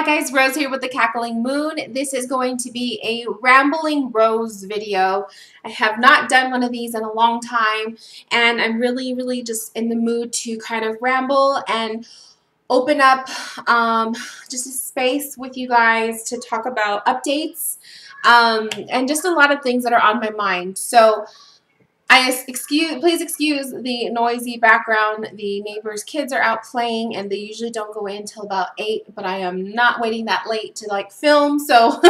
guys, Rose here with the Cackling Moon. This is going to be a rambling Rose video. I have not done one of these in a long time, and I'm really just in the mood to kind of ramble and open up just a space with you guys to talk about updates and just a lot of things that are on my mind. So please excuse the noisy background. The neighbors' kids are out playing, and they usually don't go in until about 8, but I am not waiting that late to like film. So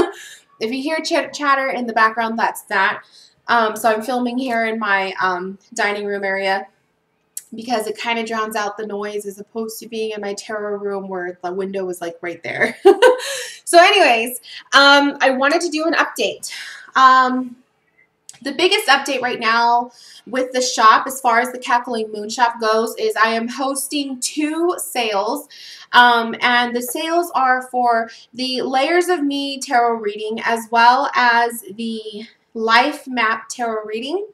if you hear chatter in the background, that's that. So I'm filming here in my dining room area because it kind of drowns out the noise as opposed to being in my tarot room where the window is like right there. So anyways, I wanted to do an update. The biggest update right now with the shop, as far as the Cackling Moon shop goes, is I am hosting 2 sales. And the sales are for the Layers of Me tarot reading as well as the Life Map tarot reading.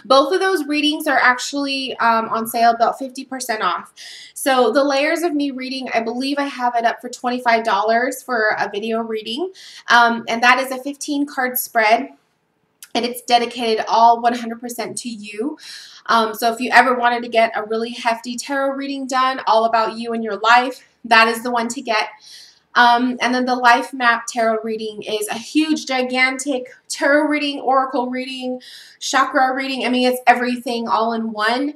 Both of those readings are actually on sale, about 50% off. So the Layers of Me reading, I believe I have it up for $25 for a video reading. And that is a 15 card spread. And it's dedicated all 100% to you. So if you ever wanted to get a really hefty tarot reading done, all about you and your life, that is the one to get. And then the Life Map tarot reading is a huge, gigantic tarot reading, oracle reading, chakra reading. I mean, it's everything all in one.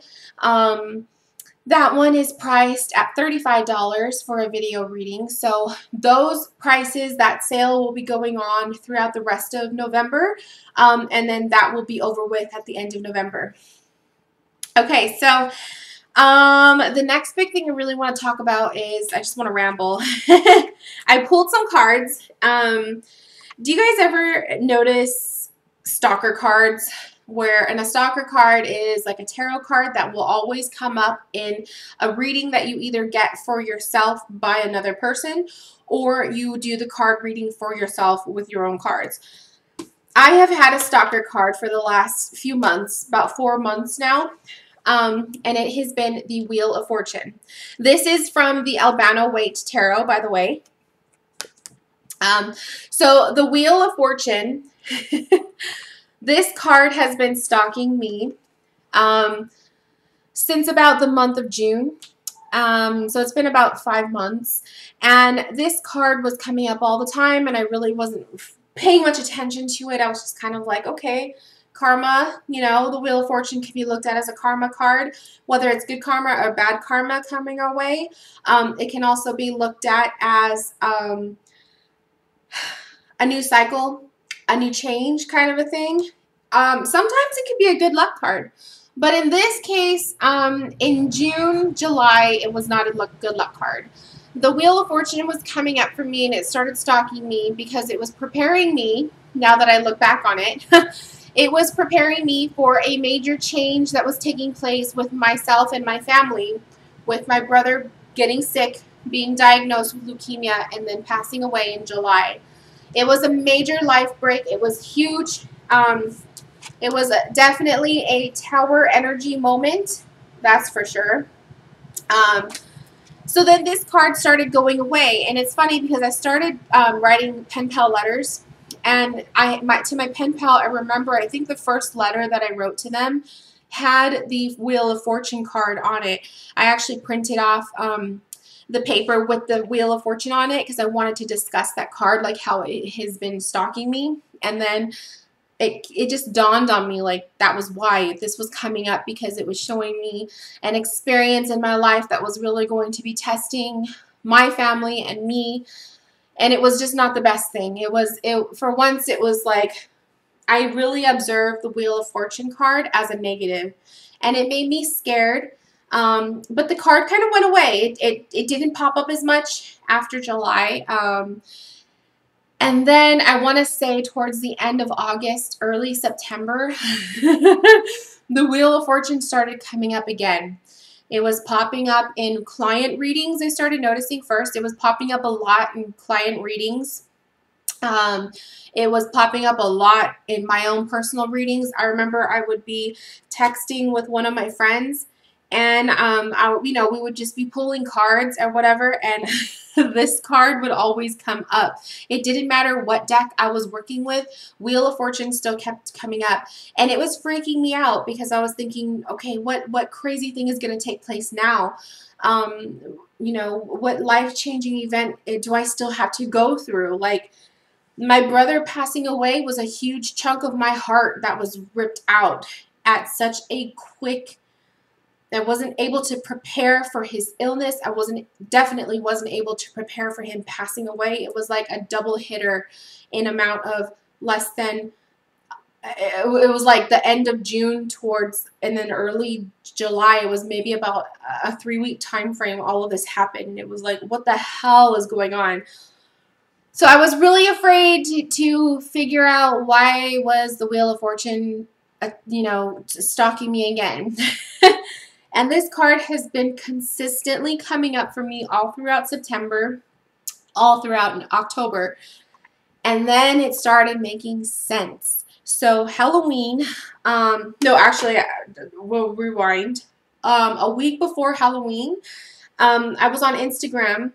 That one is priced at $35 for a video reading. So those prices, that sale will be going on throughout the rest of November. And then that will be over with at the end of November. Okay, so the next big thing I really want to talk about is, I just want to ramble. I pulled some cards. Do you guys ever notice stalker cards? And a stalker card is like a tarot card that will always come up in a reading that you either get for yourself by another person, or you do the card reading for yourself with your own cards. I have had a stalker card for the last few months, about 4 months now, and it has been the Wheel of Fortune. This is from the Albano Waite tarot, by the way. So the Wheel of Fortune... This card has been stalking me since about the month of June. So it's been about 5 months. And this card was coming up all the time, and I really wasn't paying much attention to it. I was just kind of like, okay, karma, you know, the Wheel of Fortune can be looked at as a karma card, whether it's good karma or bad karma coming our way. It can also be looked at as a new cycle, a new change kind of a thing. Sometimes it could be a good luck card. But in this case, in June, July, it was not a good luck card. The Wheel of Fortune was coming up for me, and it started stalking me because it was preparing me, now that I look back on it, it was preparing me for a major change that was taking place with myself and my family, with my brother getting sick, being diagnosed with leukemia, and then passing away in July. It was a major life break. It was huge. It was definitely a tower energy moment. That's for sure. So then this card started going away. And it's funny because I started writing pen pal letters. And to my pen pal, I remember, I think the first letter that I wrote to them had the Wheel of Fortune card on it. I actually printed off the paper with the Wheel of Fortune on it because I wanted to discuss that card, like how it has been stalking me. And then it just dawned on me, like, that was why this was coming up, because it was showing me an experience in my life that was really going to be testing my family and me. And it was just not the best thing. For once, it was like, I really observed the Wheel of Fortune card as a negative, and it made me scared. But the card kind of went away. It didn't pop up as much after July. And then I want to say towards the end of August, early September, the Wheel of Fortune started coming up again. It was popping up in client readings. I started noticing first. It was popping up a lot in client readings. It was popping up a lot in my own personal readings. I remember I would be texting with one of my friends, And we would just be pulling cards or whatever, and this card would always come up. It didn't matter what deck I was working with, Wheel of Fortune still kept coming up, and it was freaking me out because I was thinking, okay, what crazy thing is going to take place now? What life-changing event do I still have to go through? Like, my brother passing away was a huge chunk of my heart that was ripped out at such a quick. I wasn't able to prepare for his illness. I definitely wasn't able to prepare for him passing away. It was like a double hitter in amount of less than, it was like the end of June and then early July. It was maybe about a 3-week time frame. All of this happened. And it was like, what the hell is going on? So I was really afraid to figure out why was the Wheel of Fortune, stalking me again. And this card has been consistently coming up for me all throughout September, all throughout October. And then it started making sense. So Halloween, no, actually, we'll rewind. A week before Halloween, I was on Instagram,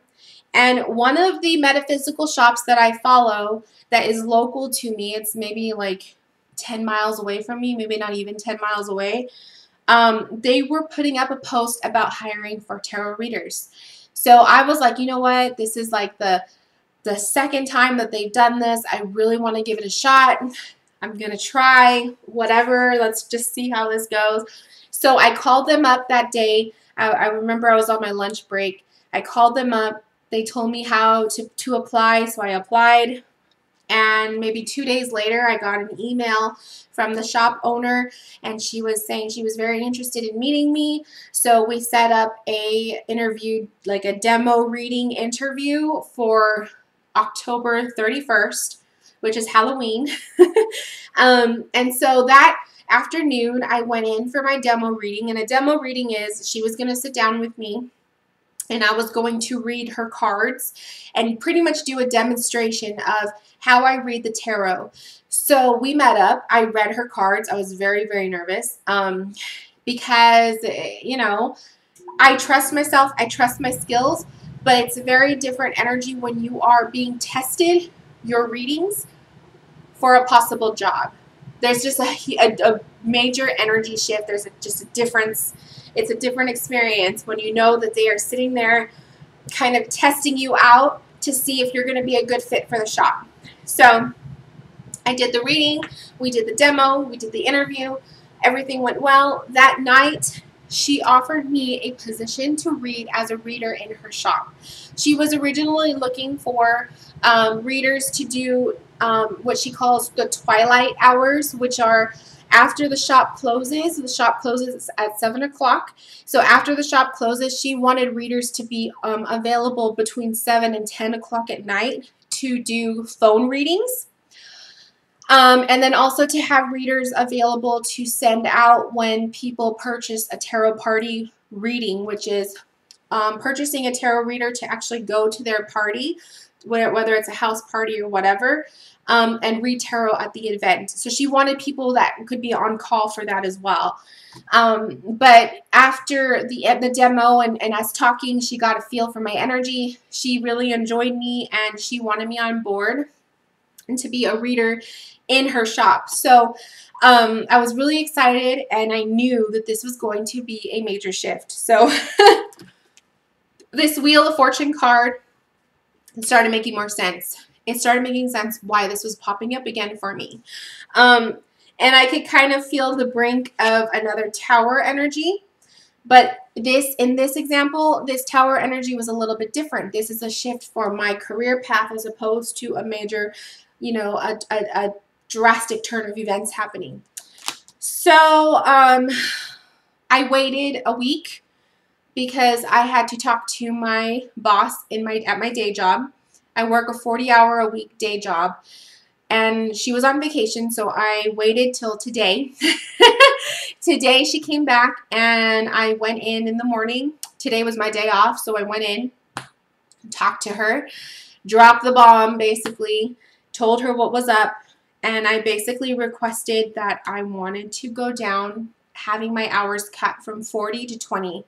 and one of the metaphysical shops that I follow that is local to me, it's maybe like 10 miles away from me, maybe not even 10 miles away. They were putting up a post about hiring for tarot readers. So I was like, you know what? This is like the second time that they've done this. I really want to give it a shot. I'm going to try whatever. Let's just see how this goes. So I called them up that day. I remember I was on my lunch break. I called them up. They told me how to apply. So I applied. And maybe 2 days later, I got an email from the shop owner, and she was saying she was very interested in meeting me. So we set up a interview, like a demo reading interview for October 31st, which is Halloween. And so that afternoon, I went in for my demo reading. And a demo reading is she was going to sit down with me, and I was going to read her cards and pretty much do a demonstration of how I read the tarot. So we met up. I read her cards. I was very, very nervous because, I trust myself. I trust my skills, but it's a very different energy when you are being tested, your readings, for a possible job. There's just a major energy shift. There's just a difference. It's a different experience when you know that they are sitting there kind of testing you out to see if you're going to be a good fit for the shop. So I did the reading, we did the demo, we did the interview, everything went well. That night, she offered me a position to read as a reader in her shop. She was originally looking for readers to do what she calls the twilight hours, which are after the shop closes. The shop closes at 7 o'clock. So after the shop closes, she wanted readers to be available between 7 and 10 o'clock at night to do phone readings. And then also to have readers available to send out when people purchase a tarot party reading, which is purchasing a tarot reader to actually go to their party, whether it's a house party or whatever, and read tarot at the event. So she wanted people that could be on call for that as well. But after the demo and us talking, she got a feel for my energy. She really enjoyed me, and she wanted me on board and to be a reader in her shop. So I was really excited, and I knew that this was going to be a major shift. So this Wheel of Fortune card started making more sense. It started making sense why this was popping up again for me. And I could kind of feel the brink of another tower energy. But in this example, this tower energy was a little bit different. This is a shift for my career path as opposed to a major, a drastic turn of events happening. So I waited a week because I had to talk to my boss at my day job. I work a 40-hour-a-week day job, and she was on vacation, so I waited till today. Today she came back, and I went in the morning. Today was my day off, so I went in, talked to her, dropped the bomb, basically, told her what was up, and I basically requested that I wanted to go down having my hours cut from 40 to 20.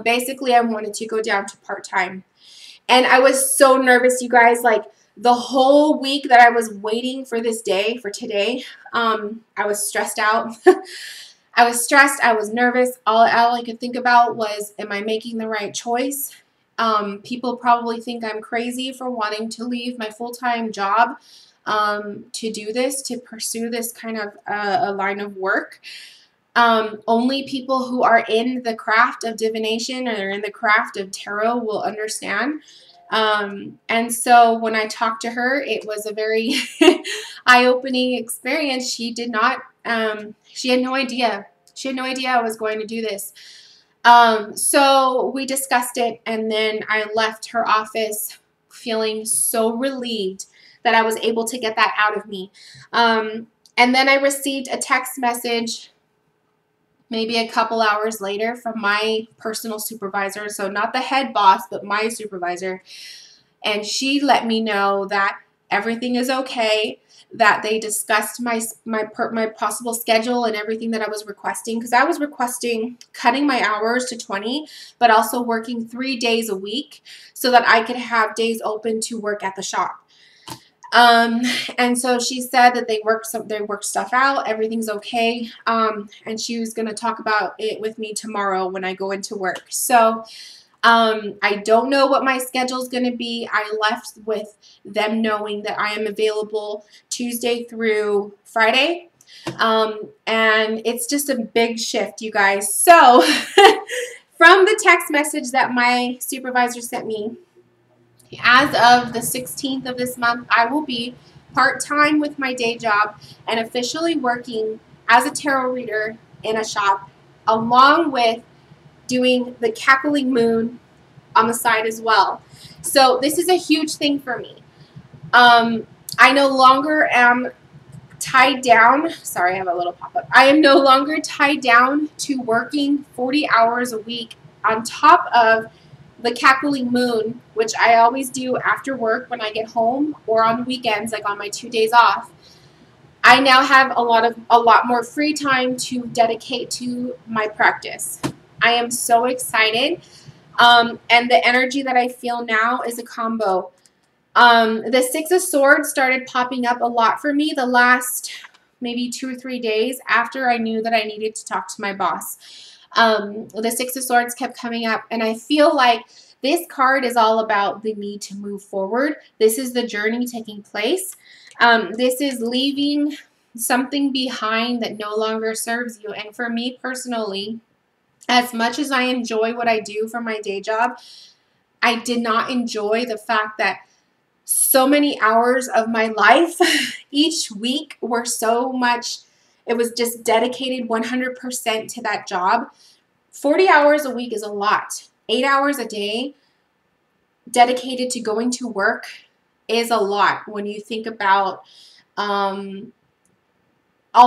Basically, I wanted to go down to part-time. And I was so nervous, you guys. Like, the whole week that I was waiting for this day, for today, I was stressed out. I was stressed. I was nervous. All I could think about was, am I making the right choice? People probably think I'm crazy for wanting to leave my full-time job to do this, to pursue this kind of a line of work. Only people who are in the craft of divination or in the craft of tarot will understand. And so when I talked to her, it was a very eye-opening experience. She did not, she had no idea. She had no idea I was going to do this. So we discussed it, and then I left her office feeling so relieved that I was able to get that out of me. And then I received a text message maybe a couple hours later from my personal supervisor. So not the head boss, but my supervisor. And she let me know that everything is okay, that they discussed my possible schedule and everything that I was requesting. Because I was requesting cutting my hours to 20, but also working 3 days a week so that I could have days open to work at the shop. And so she said that they worked stuff out, everything's okay, and she was going to talk about it with me tomorrow when I go into work. So, I don't know what my schedule is going to be. I left with them knowing that I am available Tuesday through Friday, and it's just a big shift, you guys. So, from the text message that my supervisor sent me, as of the 16th of this month, I will be part-time with my day job and officially working as a tarot reader in a shop, along with doing the Cackling Moon on the side as well. So this is a huge thing for me. I no longer am tied down. Sorry, I have a little pop-up. I am no longer tied down to working 40 hours a week on top of the Cackling Moon, which I always do after work when I get home or on weekends, like on my 2 days off. I now have a lot more free time to dedicate to my practice. I am so excited, and the energy that I feel now is a combo. The Six of Swords started popping up a lot for me the last maybe 2 or 3 days after I knew that I needed to talk to my boss. The Six of Swords kept coming up, and I feel like this card is all about the need to move forward. This is the journey taking place. This is leaving something behind that no longer serves you. And for me personally, as much as I enjoy what I do for my day job, I did not enjoy the fact that so many hours of my life each week were so much, it was just dedicated 100% to that job. 40 hours a week is a lot. 8 hours a day dedicated to going to work is a lot when you think about all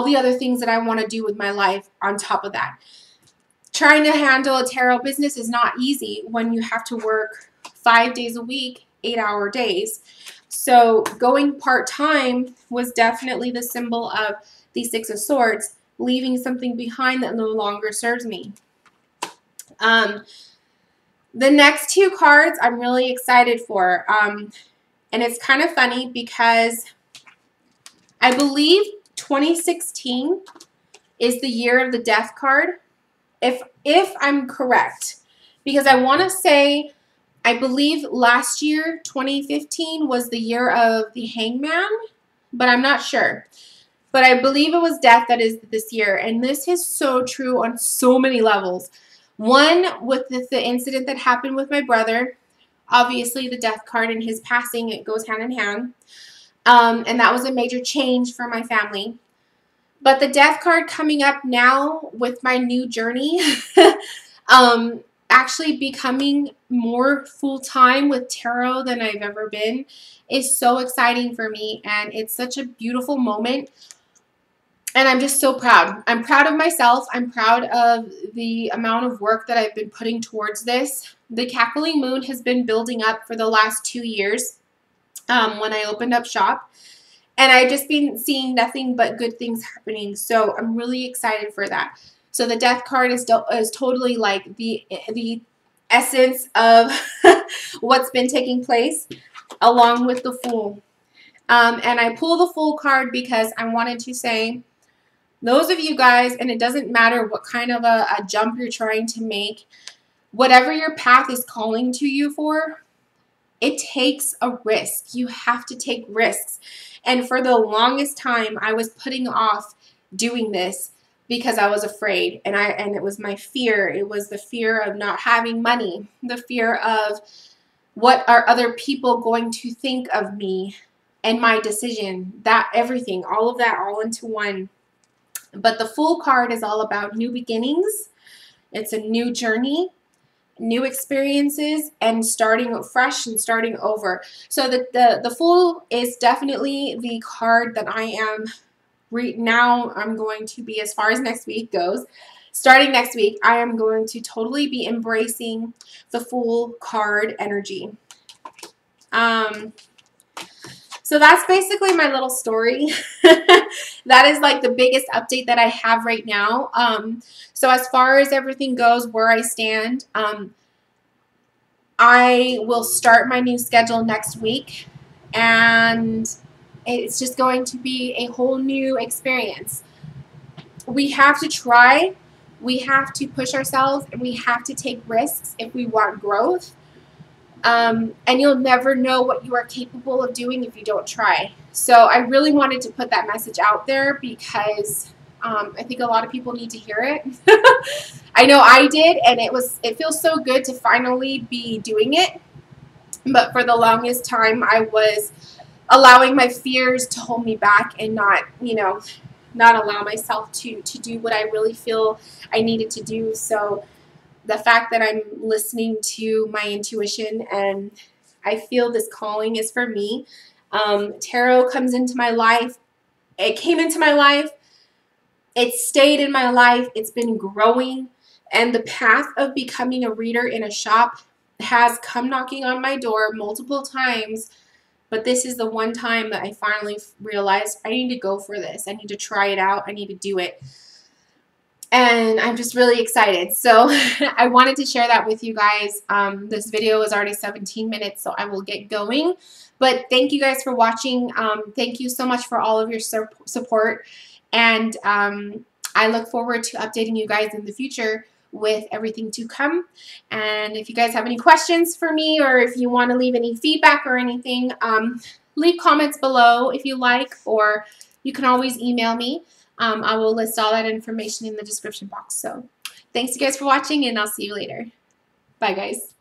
the other things that I want to do with my life on top of that. Trying to handle a tarot business is not easy when you have to work 5 days a week, 8-hour days. So going part-time was definitely the symbol of the Six of Swords, leaving something behind that no longer serves me. The next 2 cards I'm really excited for. And it's kind of funny because I believe 2016 is the year of the Death card, if I'm correct. Because I want to say, I believe last year, 2015, was the year of the Hangman, but I'm not sure. But I believe it was Death that is this year, and this is so true on so many levels. One, with the incident that happened with my brother, obviously the Death card and his passing, it goes hand in hand. And that was a major change for my family. But the Death card coming up now with my new journey, actually becoming more full-time with tarot than I've ever been, is so exciting for me, and it's such a beautiful moment. And I'm just so proud. I'm proud of myself. I'm proud of the amount of work that I've been putting towards this. The Cackling Moon has been building up for the last 2 years when I opened up shop. And I've just been seeing nothing but good things happening. So I'm really excited for that. So the death card is totally like the essence of what's been taking place, along with the Fool. And I pull the Fool card because I wanted to say, those of you guys, and it doesn't matter what kind of a jump you're trying to make, whatever your path is calling to you for, it takes a risk. You have to take risks. And for the longest time, I was putting off doing this because I was afraid. And it was my fear. It was the fear of not having money, the fear of what are other people going to think of me and my decision, that everything, all of that, all into one. But the Fool card is all about new beginnings. It's a new journey, new experiences, and starting fresh and starting over. So the Fool is definitely the card that I am now. I'm going to be, as far as next week goes, starting next week, I am going to totally be embracing the Fool card energy. So that's basically my little story. That is like the biggest update that I have right now. So as far as everything goes, where I stand, I will start my new schedule next week, and it's just going to be a whole new experience. We have to try, we have to push ourselves, and we have to take risks if we want growth. And you'll never know what you are capable of doing if you don't try. So I really wanted to put that message out there because I think a lot of people need to hear it. I know I did, and it feels so good to finally be doing it. But for the longest time, I was allowing my fears to hold me back and not allow myself to do what I really feel I needed to do. So the fact that I'm listening to my intuition and I feel this calling is for me. Tarot comes into my life. It came into my life. It stayed in my life. It's been growing. And the path of becoming a reader in a shop has come knocking on my door multiple times. But this is the one time that I finally realized I need to go for this. I need to try it out. I need to do it. And I'm just really excited. So I wanted to share that with you guys. This video is already 17 minutes, so I will get going. But thank you guys for watching. Thank you so much for all of your support. And I look forward to updating you guys in the future with everything to come. And if you guys have any questions for me, or if you want to leave any feedback or anything, leave comments below if you like, or you can always email me. I will list all that information in the description box. So thanks you guys for watching, and I'll see you later. Bye, guys.